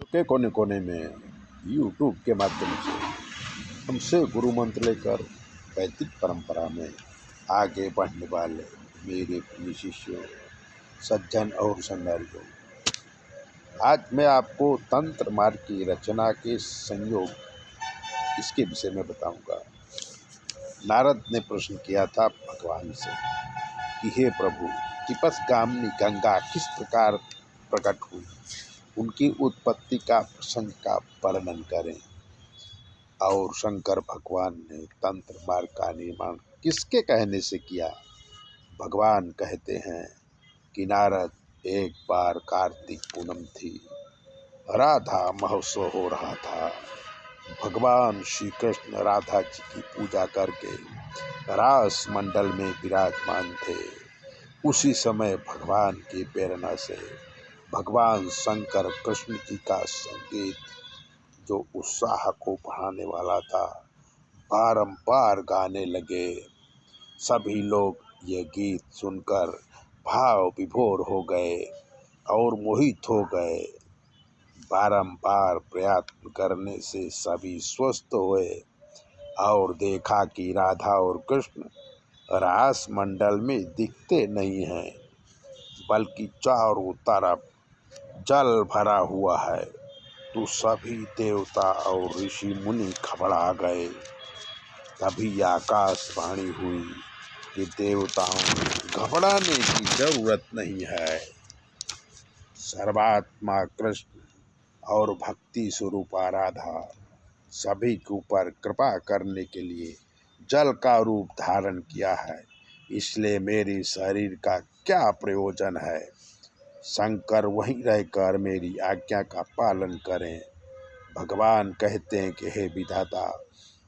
के कोने कोने में यूट्यूब के माध्यम से हमसे गुरु मंत्र लेकर वैदिक परंपरा में आगे बढ़ने वाले मेरे प्रिय शिष्यों, सज्जन और संगारियों, आज मैं आपको तंत्र मार्ग की रचना के संयोग इसके विषय में बताऊंगा। नारद ने प्रश्न किया था भगवान से कि हे प्रभु, तिपस्गामिनी गंगा किस प्रकार प्रकट हुई, उनकी उत्पत्ति का प्रसंग का वर्णन करें। और शंकर भगवान ने तंत्र मार्ग का निर्माण किसके कहने से किया। भगवान कहते हैं कि नारद, एक बार कार्तिक पूनम थी, राधा महोत्सव हो रहा था। भगवान श्री कृष्ण राधा जी की पूजा करके रास मंडल में विराजमान थे। उसी समय भगवान की प्रेरणा से भगवान शंकर कृष्ण जी का संगीत, जो उत्साह को बढ़ाने वाला था, बारंबार गाने लगे। सभी लोग ये गीत सुनकर भाव विभोर हो गए और मोहित हो गए। बारंबार प्रयत्न करने से सभी स्वस्थ हुए और देखा कि राधा और कृष्ण रास मंडल में दिखते नहीं हैं, बल्कि चारों तरफ जल भरा हुआ है। तो सभी देवता और ऋषि मुनि घबरा गए। तभी आकाशवाणी हुई कि देवताओं, घबराने की जरूरत नहीं है। सर्वात्मा कृष्ण और भक्ति स्वरूपा राधा सभी के ऊपर कृपा करने के लिए जल का रूप धारण किया है। इसलिए मेरे शरीर का क्या प्रयोजन है। शंकर वहीं रहकर मेरी आज्ञा का पालन करें। भगवान कहते हैं कि हे विधाता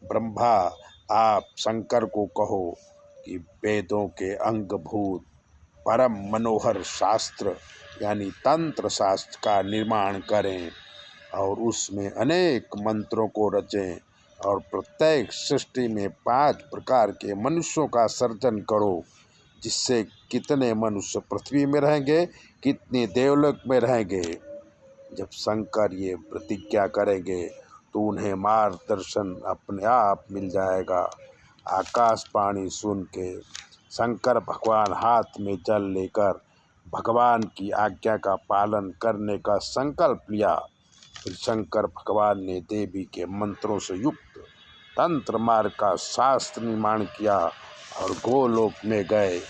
ब्रह्मा, आप शंकर को कहो कि वेदों के अंगभूत परम मनोहर शास्त्र यानी तंत्र शास्त्र का निर्माण करें और उसमें अनेक मंत्रों को रचें और प्रत्येक सृष्टि में 5 प्रकार के मनुष्यों का सर्जन करो, जिससे कितने मनुष्य पृथ्वी में रहेंगे, कितने देवलोक में रहेंगे। जब शंकर ये प्रतिज्ञा करेंगे तो उन्हें मार्गदर्शन अपने आप मिल जाएगा। आकाशवाणी सुन के शंकर भगवान हाथ में जल लेकर भगवान की आज्ञा का पालन करने का संकल्प लिया। फिर शंकर भगवान ने देवी के मंत्रों से युक्त तंत्र मार्ग का शास्त्र निर्माण किया और गोलोक में गए।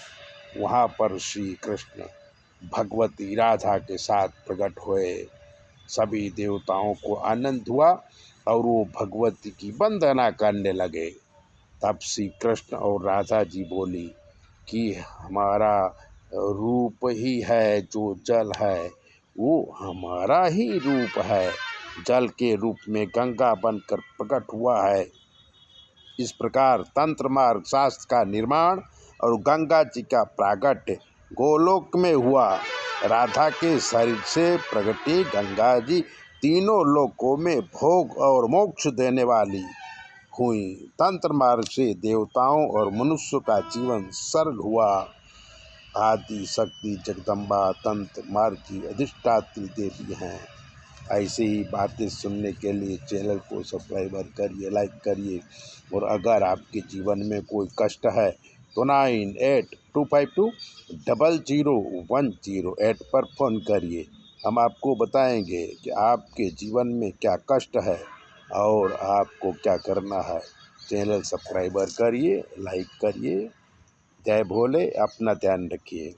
वहाँ पर श्री कृष्ण भगवती राधा के साथ प्रकट हुए। सभी देवताओं को आनंद हुआ और वो भगवती की वंदना करने लगे। तब श्री कृष्ण और राधा जी बोली कि हमारा रूप ही है, जो जल है वो हमारा ही रूप है, जल के रूप में गंगा बनकर प्रकट हुआ है। इस प्रकार तंत्र मार्ग शास्त्र का निर्माण और गंगा जी का प्रागट्य गोलोक में हुआ। राधा के शरीर से प्रगटी गंगा जी तीनों लोकों में भोग और मोक्ष देने वाली हुई। तंत्र मार्ग से देवताओं और मनुष्यों का जीवन सरल हुआ। आदि शक्ति जगदम्बा तंत्र मार्ग की अधिष्ठात्री देवी हैं। ऐसी ही बातें सुनने के लिए चैनल को सब्सक्राइब करिए, लाइक करिए। और अगर आपके जीवन में कोई कष्ट है तो 9825200108 पर फ़ोन करिए। हम आपको बताएंगे कि आपके जीवन में क्या कष्ट है और आपको क्या करना है। चैनल सब्सक्राइब करिए, लाइक करिए। जय भोले, अपना ध्यान रखिए।